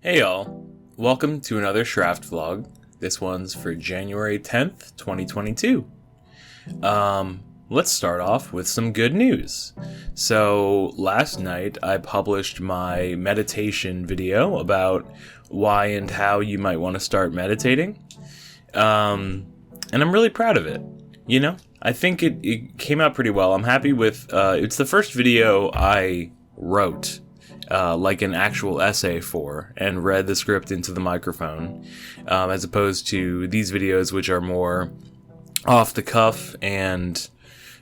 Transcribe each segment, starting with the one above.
Hey y'all, welcome to another Shraft vlog. This one's for January 10th, 2022. Let's start off with some good news. So last night I published my meditation video about why and how you might want to start meditating. And I'm really proud of it. You know, I think it came out pretty well. I'm happy with, it's the first video I wrote. Like an actual essay for, and read the script into the microphone, as opposed to these videos which are more off the cuff and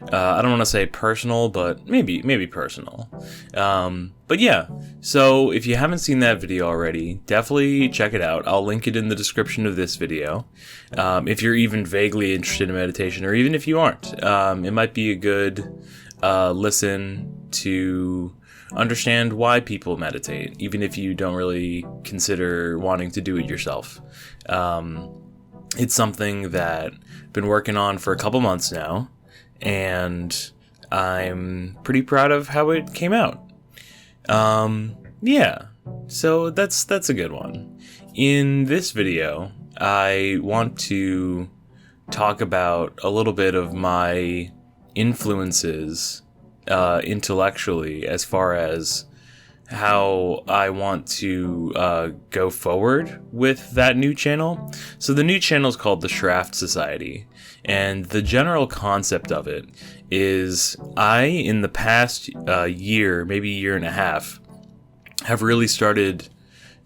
I don't want to say personal, but maybe personal. But yeah, so if you haven't seen that video already, definitely check it out. I'll link it in the description of this video. If you're even vaguely interested in meditation, or even if you aren't, it might be a good listen to understand why people meditate, even if you don't really consider wanting to do it yourself. It's something that I've been working on for a couple months now, and I'm pretty proud of how it came out. Yeah, so that's a good one. In this video, I want to talk about a little bit of my influences intellectually, as far as how I want to go forward with that new channel. So the new channel is called the Shraft Society, and the general concept of it is in the past year, maybe year and a half, have really started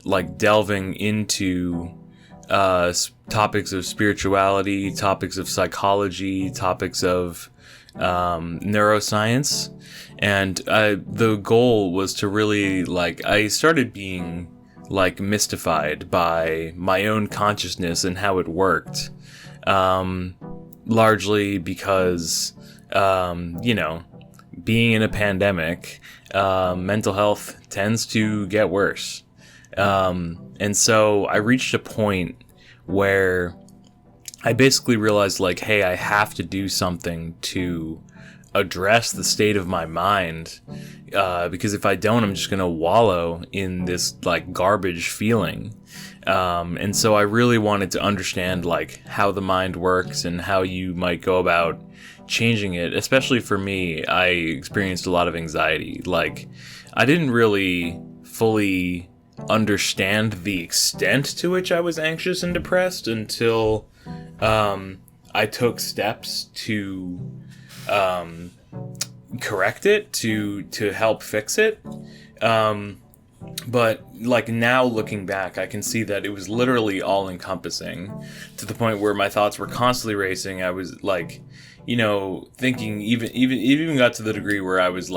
like delving into topics of spirituality, topics of psychology, topics of neuroscience, and the goal was to really, I started being mystified by my own consciousness and how it worked, largely because being in a pandemic, mental health tends to get worse, and so I reached a point where I basically realized, hey, I have to do something to address the state of my mind, because if I don't, I'm just going to wallow in this, garbage feeling. And so I really wanted to understand, how the mind works and how you might go about changing it. Especially for me, I experienced a lot of anxiety. I didn't really fully understand the extent to which I was anxious and depressed until I took steps to correct it, to help fix it. But now looking back, I can see that it was literally all encompassing, to the point where my thoughts were constantly racing. I was thinking, even got to the degree where I was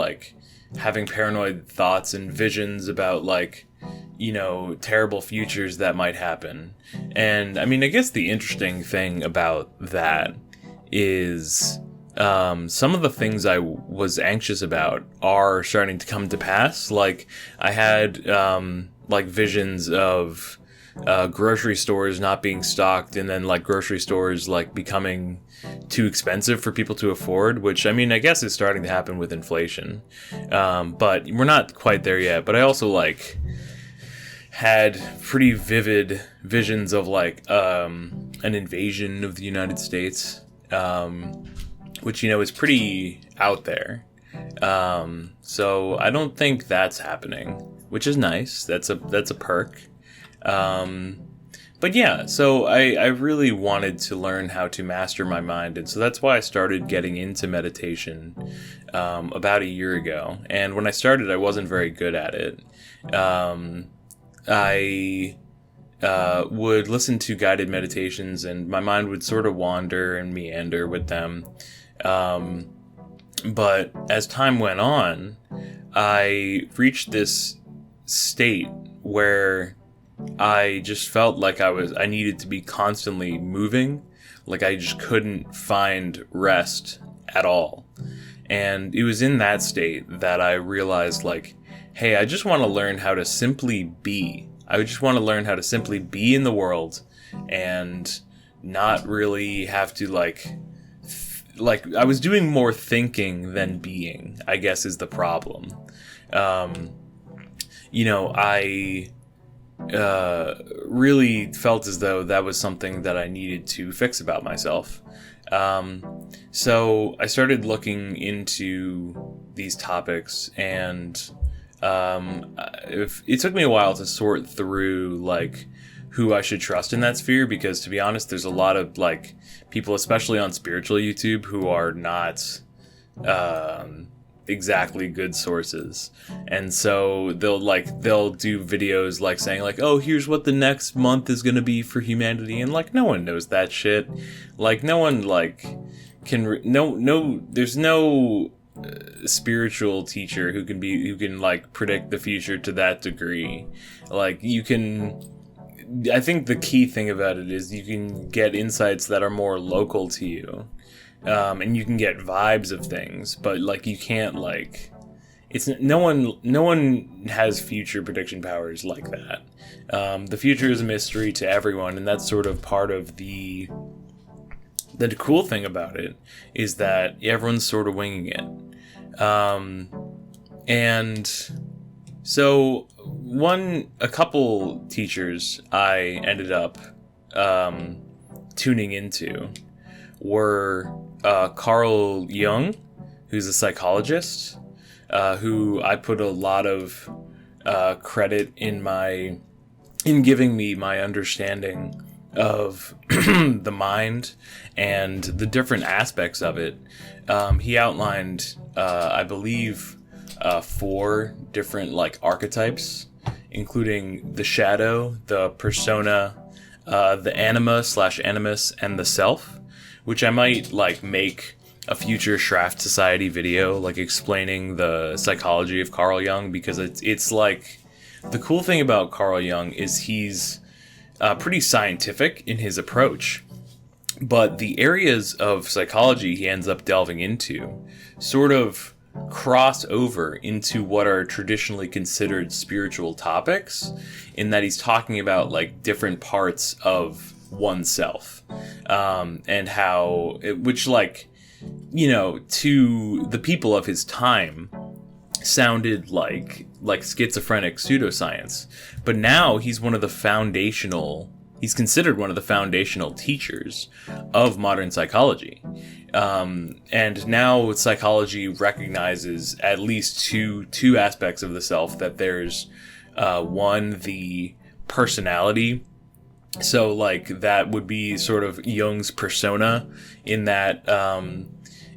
having paranoid thoughts and visions about terrible futures that might happen. And I mean, I guess the interesting thing about that is some of the things I was anxious about are starting to come to pass. I had visions of grocery stores not being stocked, and then grocery stores becoming too expensive for people to afford, which I mean, I guess is starting to happen with inflation, but we're not quite there yet. But I also had pretty vivid visions of an invasion of the United States, which is pretty out there. So I don't think that's happening, which is nice. That's a perk. But yeah, so I really wanted to learn how to master my mind, and so that's why I started getting into meditation about a year ago. And when I started, I wasn't very good at it. I would listen to guided meditations, and my mind would sort of wander and meander with them. But as time went on, I reached this state where I just felt like I needed to be constantly moving. I just couldn't find rest at all. And it was in that state that I realized, hey, I just want to learn how to simply be. I just want to learn how to simply be in the world and not really have to I was doing more thinking than being, I guess, is the problem. I really felt as though that was something that I needed to fix about myself. So I started looking into these topics, and it took me a while to sort through like who I should trust in that sphere, because to be honest, there's a lot of like people, especially on spiritual YouTube, who are not exactly good sources. And so they'll do videos like saying like, oh, here's what the next month is going to be for humanity, and like no one knows that shit. Like no one like there's no spiritual teacher who can like predict the future to that degree. Like I think the key thing about it is you can get insights that are more local to you. And you can get vibes of things, but like you can't like, no one has future prediction powers like that. The future is a mystery to everyone, and that's sort of part of the cool thing about it, is that everyone's sort of winging it. And so a couple teachers I ended up tuning into were Carl Jung, who's a psychologist, who I put a lot of credit in giving me my understanding of the mind and the different aspects of it. He outlined, I believe, 4 different like archetypes, including the shadow, the persona, the anima/animus, and the self, which I might like make a future Shraft Society video like explaining the psychology of Carl Jung, because it's like the cool thing about Carl Jung is he's pretty scientific in his approach, but the areas of psychology he ends up delving into sort of cross over into what are traditionally considered spiritual topics, in that he's talking about like different parts of oneself, and how which like, you know, to the people of his time sounded like schizophrenic pseudoscience, but now he's considered one of the foundational teachers of modern psychology. And now psychology recognizes at least two aspects of the self, that there's one, the personality. So like that would be sort of Jung's persona, in that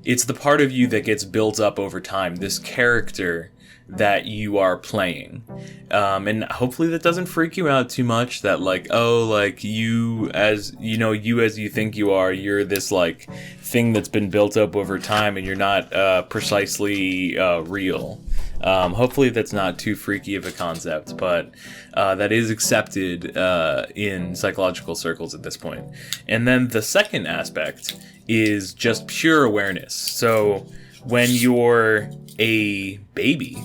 it's the part of you that gets built up over time, this character that you are playing. And hopefully that doesn't freak you out too much, that like, oh, like you as you think you are, you're this like thing that's been built up over time, and you're not precisely real. Hopefully that's not too freaky of a concept, but that is accepted in psychological circles at this point. And then the second aspect is just pure awareness. So when you're a baby,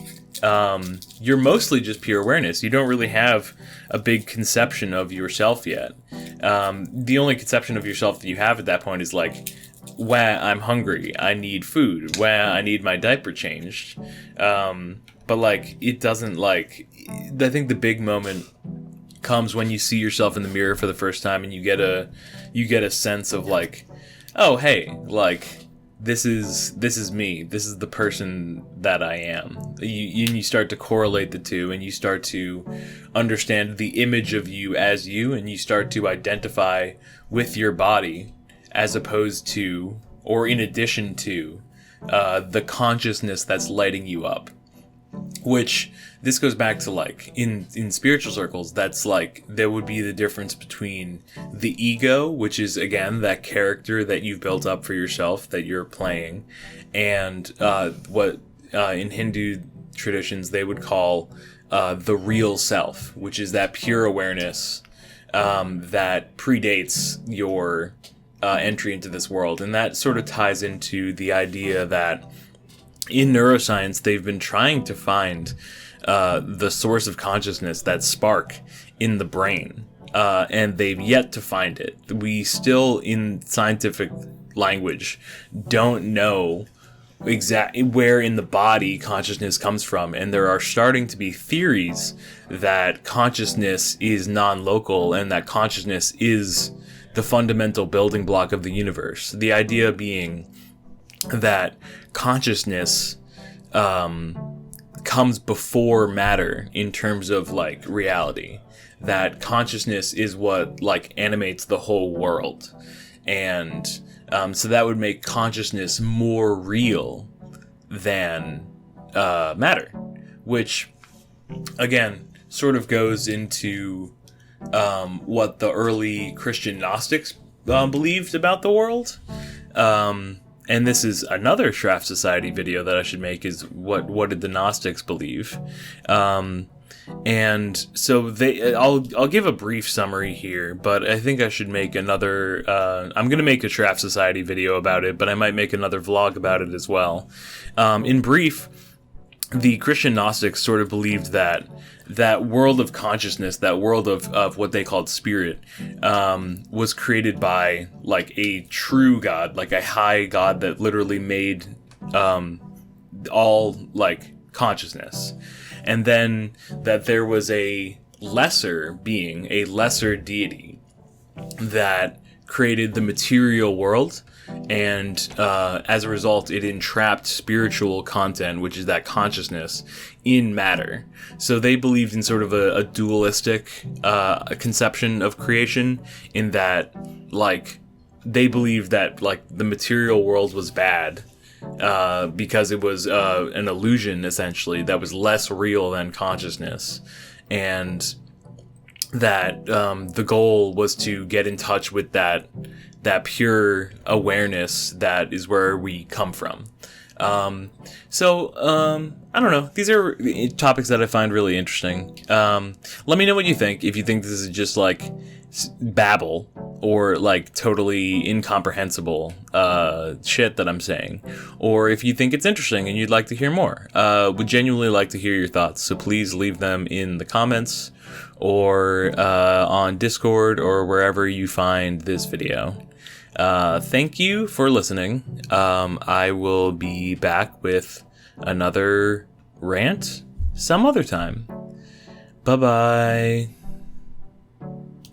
you're mostly just pure awareness. You don't really have a big conception of yourself yet. The only conception of yourself that you have at that point is like, wow, I'm hungry, I need food, wow, I need my diaper changed. But like, it doesn't like, I think the big moment comes when you see yourself in the mirror for the first time, and you get a sense of like, oh hey, like this is me, this is the person that I am. You start to correlate the two, and you start to understand the image of you as you, and you start to identify with your body, as opposed to, or in addition to, the consciousness that's lighting you up. Which, this goes back to like, in spiritual circles, that's like, there would be the difference between the ego, which is again that character that you've built up for yourself, that you're playing, and what in Hindu traditions they would call the real self, which is that pure awareness that predates your entry into this world. And that sort of ties into the idea that in neuroscience they've been trying to find the source of consciousness, that spark in the brain, and they've yet to find it. We still, in scientific language, don't know where in the body consciousness comes from, and there are starting to be theories that consciousness is non-local and that consciousness is the fundamental building block of the universe. The idea being that consciousness comes before matter in terms of like reality, that consciousness is what like animates the whole world, and so that would make consciousness more real than matter, which again sort of goes into what the early Christian Gnostics believed about the world. And this is another Shraft Society video that I should make, is what did the Gnostics believe? And so I'll give a brief summary here, but I think I should make another, I'm going to make a Shraft Society video about it, but I might make another vlog about it as well. In brief, the Christian Gnostics sort of believed that world of consciousness, that world of what they called spirit, was created by like a true God, like a high God that literally made all like consciousness. And then that there was a lesser being, a lesser deity that created the material world, and as a result it entrapped spiritual content, which is that consciousness, in matter. So they believed in sort of a dualistic conception of creation, in that like they believed that like the material world was bad because it was an illusion, essentially, that was less real than consciousness, and that the goal was to get in touch with that pure awareness that is where we come from. So I don't know. These are topics that I find really interesting. Let me know what you think. If you think this is just like babble or like totally incomprehensible shit that I'm saying, or if you think it's interesting and you'd like to hear more. Would genuinely like to hear your thoughts, so please leave them in the comments or on Discord or wherever you find this video. Thank you for listening. I will be back with another rant some other time. Bye-bye.